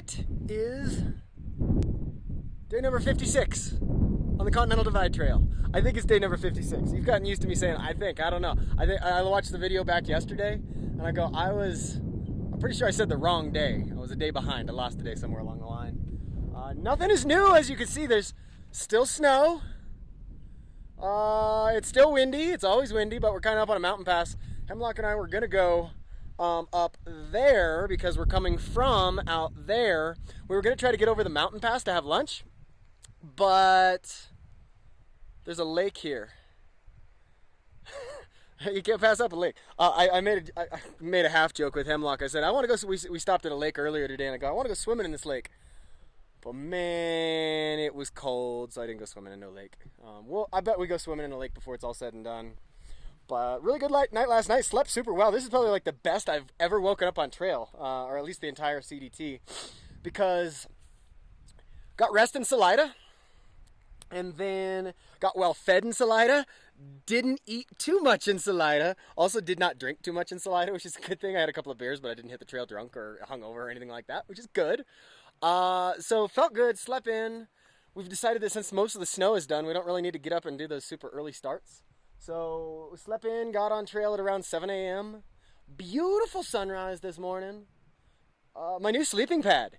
It is day number 56 on the Continental Divide Trail. I think it's day number 56. You've gotten used to me saying I don't know. I watched the video back yesterday and I go, I'm pretty sure I said the wrong day. I was a day behind. I lost a day somewhere along the line. Nothing is new, as you can see. There's still snow. It's still windy. It's always windy, but we're kind of up on a mountain pass. Hemlock and I were gonna go up there because we're coming from out there. We were gonna try to get over the mountain pass to have lunch, but there's a lake here. You can't pass up a lake. I made a half joke with Hemlock. I said, I want to go. We stopped at a lake earlier today, and I go, I want to go swimming in this lake. But man, it was cold, so I didn't go swimming in no lake. Well, I bet we go swimming in a lake before it's all said and done. But really good night last night. Slept super well. This is probably like the best I've ever woken up on trail, or at least the entire CDT, because got rest in Salida, and then got well fed in Salida. Didn't eat too much in Salida. Also did not drink too much in Salida, which is a good thing. I had a couple of beers, but I didn't hit the trail drunk or hungover or anything like that, which is good. So felt good, slept in. We've decided that since most of the snow is done, we don't really need to get up and do those super early starts. So we slept in, got on trail at around 7 a.m. Beautiful sunrise this morning. My new sleeping pad.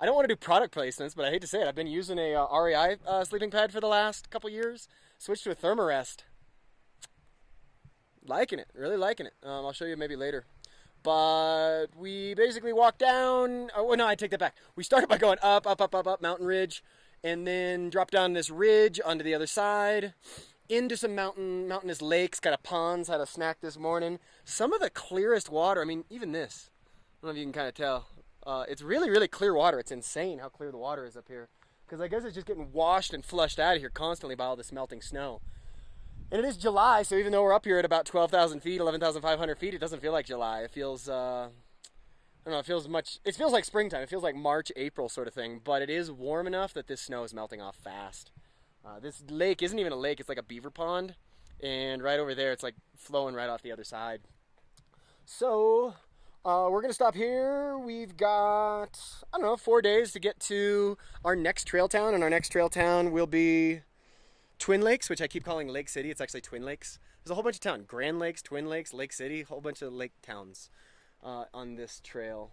I don't want to do product placements, but I hate to say it. I've been using a REI sleeping pad for the last couple years. Switched to a Thermarest. Liking it, really liking it. I'll show you maybe later. But we basically walked down. Oh, no, I take that back. We started by going up, mountain ridge, and then dropped down this ridge onto the other side, into some mountainous lakes, kind of ponds. Had a snack this morning. Some of the clearest water. I mean, even this. I don't know if you can kind of tell. It's really, really clear water. It's insane how clear the water is up here. Because I guess it's just getting washed and flushed out of here constantly by all this melting snow. And it is July, so even though we're up here at about 12,000 feet, 11,500 feet, it doesn't feel like July. It feels, I don't know, it feels like springtime. It feels like March, April sort of thing. But it is warm enough that this snow is melting off fast. This lake isn't even a lake. It's like a beaver pond. And right over there, it's like flowing right off the other side. So we're going to stop here. We've got, 4 days to get to our next trail town. And our next trail town will be Twin Lakes, which I keep calling Lake City. It's actually Twin Lakes. There's a whole bunch of towns. Grand Lakes, Twin Lakes, Lake City, a whole bunch of lake towns on this trail.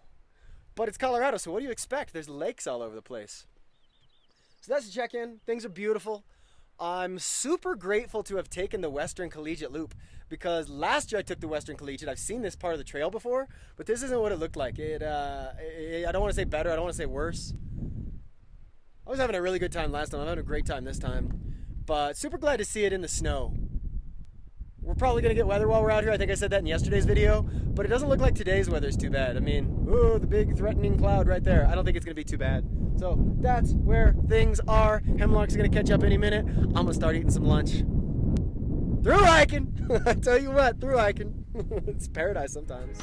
But it's Colorado, so what do you expect? There's lakes all over the place. So that's a check-in. Things are beautiful. I'm super grateful to have taken the Western Collegiate Loop, because last year I took the Western Collegiate. I've seen this part of the trail before, but this isn't what it looked like. I don't want to say better. I don't want to say worse. I was having a really good time last time. I'm having a great time this time. But super glad to see it in the snow. We're probably going to get weather while we're out here. I think I said that in yesterday's video. But it doesn't look like today's weather's too bad. I mean, oh, the big threatening cloud right there. I don't think it's going to be too bad. So that's where things are. Hemlock's going to catch up any minute. I'm going to start eating some lunch. Through hiking! I tell you what, through hiking. It's paradise sometimes.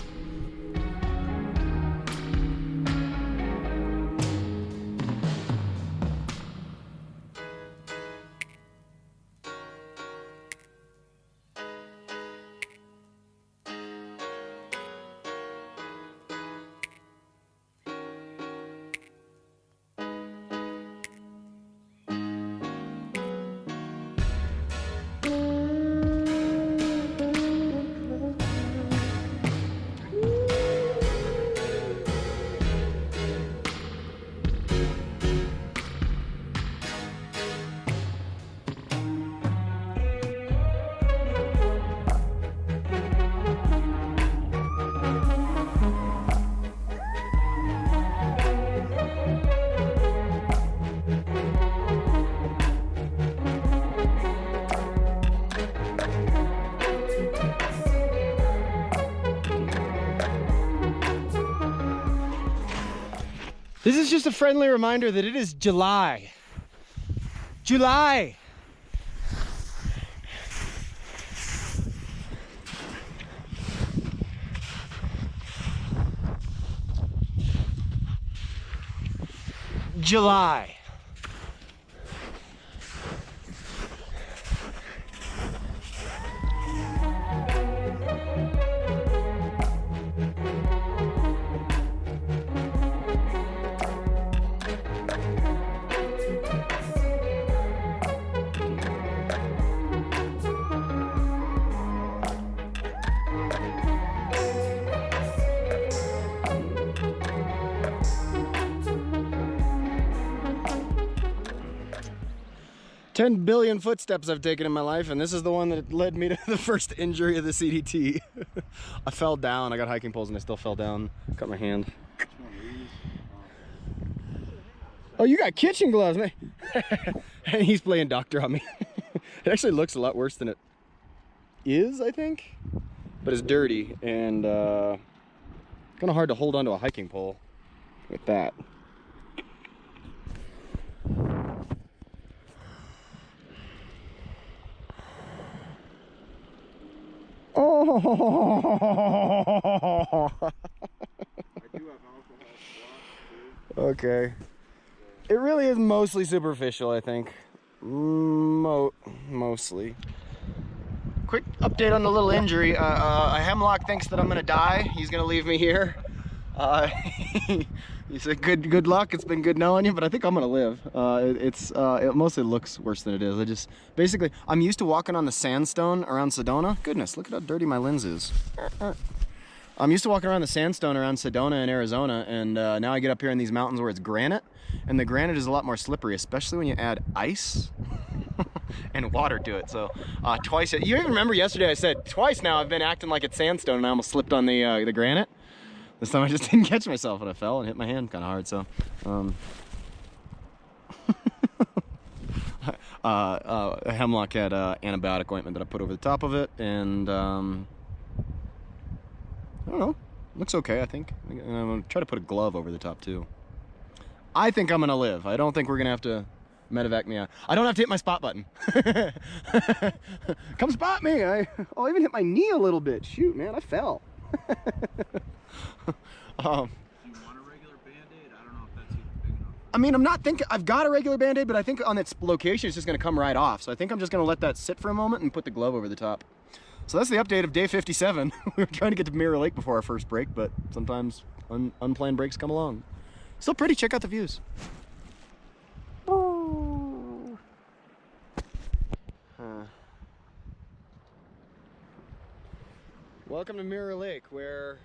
This is just a friendly reminder that it is July. July! July. 10 billion footsteps I've taken in my life, and this is the one that led me to the first injury of the CDT. I fell down. I got hiking poles and I still fell down. Cut my hand. Oh, you got kitchen gloves, man. And he's playing doctor on me. It actually looks a lot worse than it is, I think. But it's dirty and kind of hard to hold onto a hiking pole with that. Oh! Okay. It really is mostly superficial, I think. Mostly. Quick update on the little injury. A hemlock thinks that I'm gonna die. He's gonna leave me here. He said, "Good luck. It's been good knowing you, but I think I'm gonna live." It mostly looks worse than it is. Basically, I'm used to walking on the sandstone around Sedona. Goodness, look at how dirty my lens is. I'm used to walking around the sandstone around Sedona in Arizona, and now I get up here in these mountains where it's granite, and the granite is a lot more slippery, especially when you add ice and water to it. So twice, you even remember yesterday I said twice now I've been acting like it's sandstone, and I almost slipped on the granite. This time I just didn't catch myself and I fell and hit my hand kind of hard, so. A hemlock had antibiotic ointment that I put over the top of it, and I don't know, looks okay, I think. I'm gonna try to put a glove over the top too. I think I'm gonna live. I don't think we're gonna have to medevac me out. I don't have to hit my spot button. Come spot me. I'll even hit my knee a little bit. Shoot, man, I fell. Do you want a regular Band-Aid? I don't know if that's even big enough. I mean, I'm not thinking, I've got a regular Band-Aid, but I think on its location it's just gonna come right off. So I think I'm just gonna let that sit for a moment and put the glove over the top. So that's the update of day 57. We were trying to get to Mirror Lake before our first break, but sometimes unplanned breaks come along. Still pretty, check out the views. Oh. Welcome to Mirror Lake, where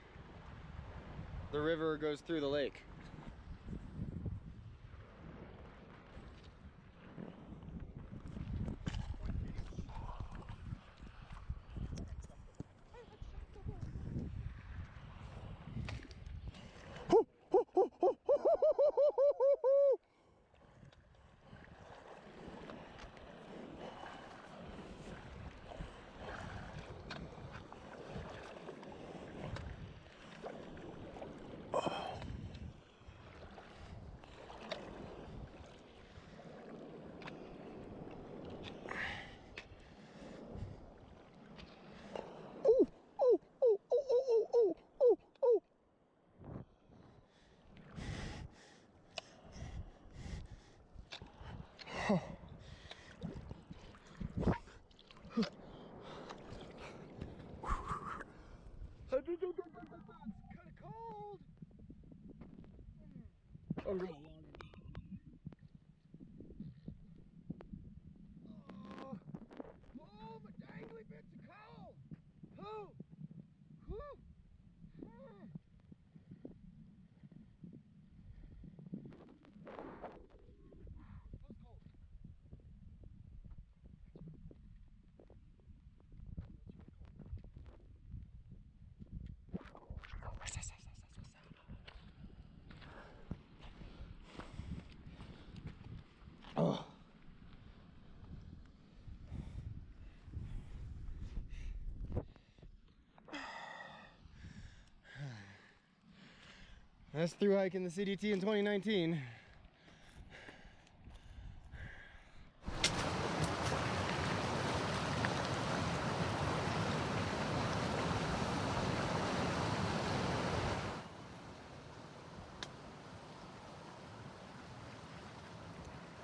the river goes through the lake. It's kind of cold. I'm going along. Oh, my dangly bits of coal. Oh, That's through hiking the CDT in 2019.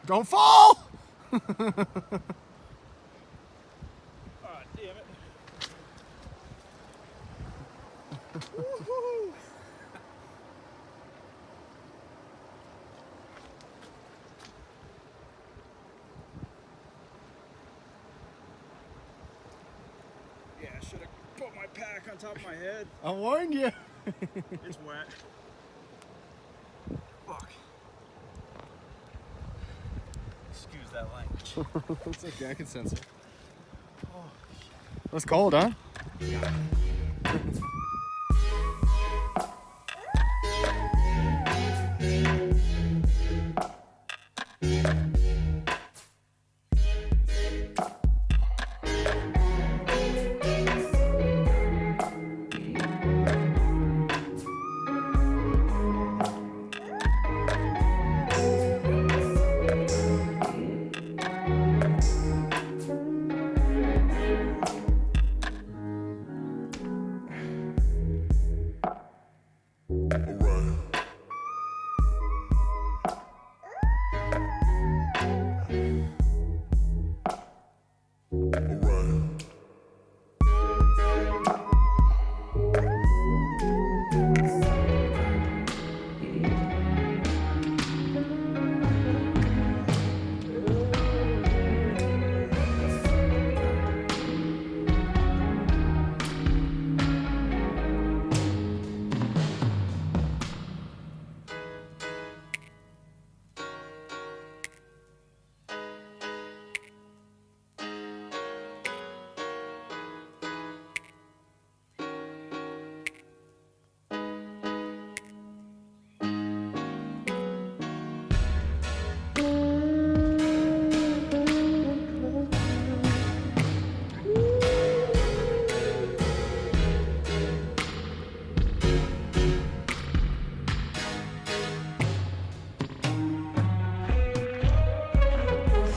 Don't fall! Oh, damn it. Woohoo! Yeah, I should have put my pack on top of my head. I warned you. It's wet. Fuck. Excuse that language. It's okay, I can sense it. That's cold, huh?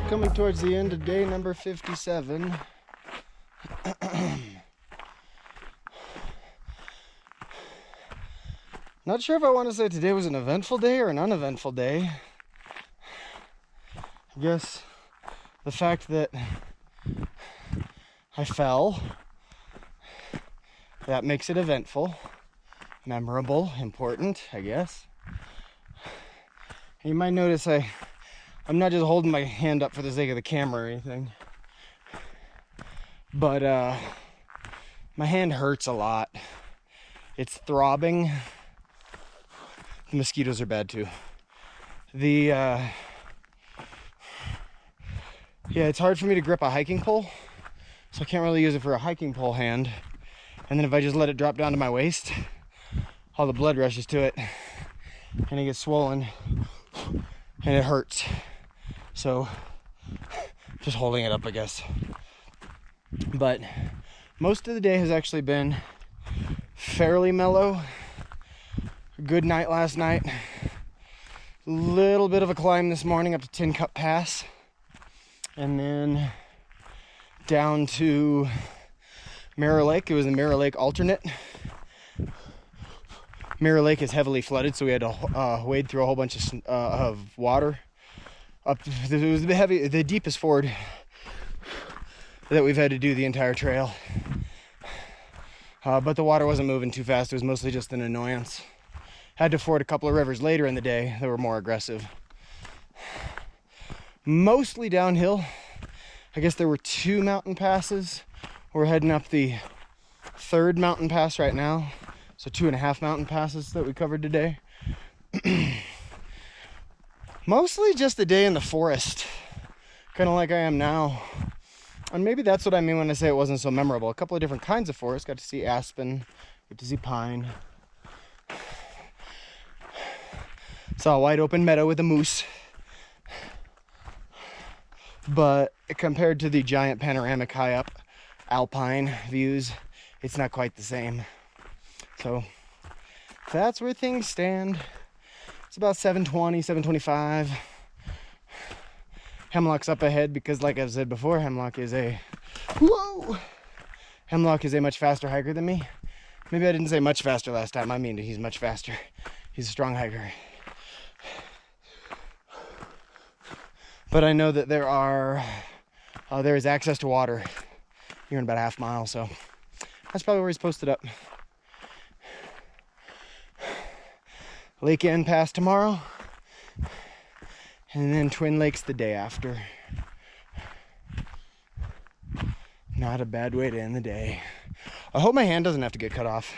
Coming towards the end of day number 57. Not sure if I want to say today was an eventful day or an uneventful day. I guess the fact that I fell, that makes it eventful, memorable, important, I guess. You might notice I'm not just holding my hand up for the sake of the camera or anything, but my hand hurts a lot. It's throbbing. The mosquitoes are bad too. Yeah, it's hard for me to grip a hiking pole, so I can't really use it for a hiking pole hand. And then if I just let it drop down to my waist, all the blood rushes to it and it gets swollen and it hurts. So just holding it up, I guess. But most of the day has actually been fairly mellow. Good night last night. Little bit of a climb this morning up to Tin Cup Pass. And then down to Mirror Lake. It was the Mirror Lake alternate. Mirror Lake is heavily flooded, so we had to wade through a whole bunch of water. It was the deepest ford that we've had to do the entire trail. But the water wasn't moving too fast. It was mostly just an annoyance. Had to ford a couple of rivers later in the day that were more aggressive. Mostly downhill. I guess there were 2 mountain passes. We're heading up the 3rd mountain pass right now. So 2.5 mountain passes that we covered today. Mostly just a day in the forest, kind of like I am now. And maybe that's what I mean when I say it wasn't so memorable. A couple of different kinds of forest. Got to see aspen, got to see pine. Saw a wide open meadow with a moose. But compared to the giant panoramic high up alpine views, it's not quite the same. So that's where things stand. It's about 7:20, 7:25. Hemlock's up ahead because, like I've said before, Hemlock is a much faster hiker than me. Maybe I didn't say much faster last time. I mean, he's much faster. He's a strong hiker. But I know that there is access to water here in about a half mile, so that's probably where he's posted up. Lake End Pass tomorrow, and then Twin Lakes the day after. Not a bad way to end the day. I hope my hand doesn't have to get cut off.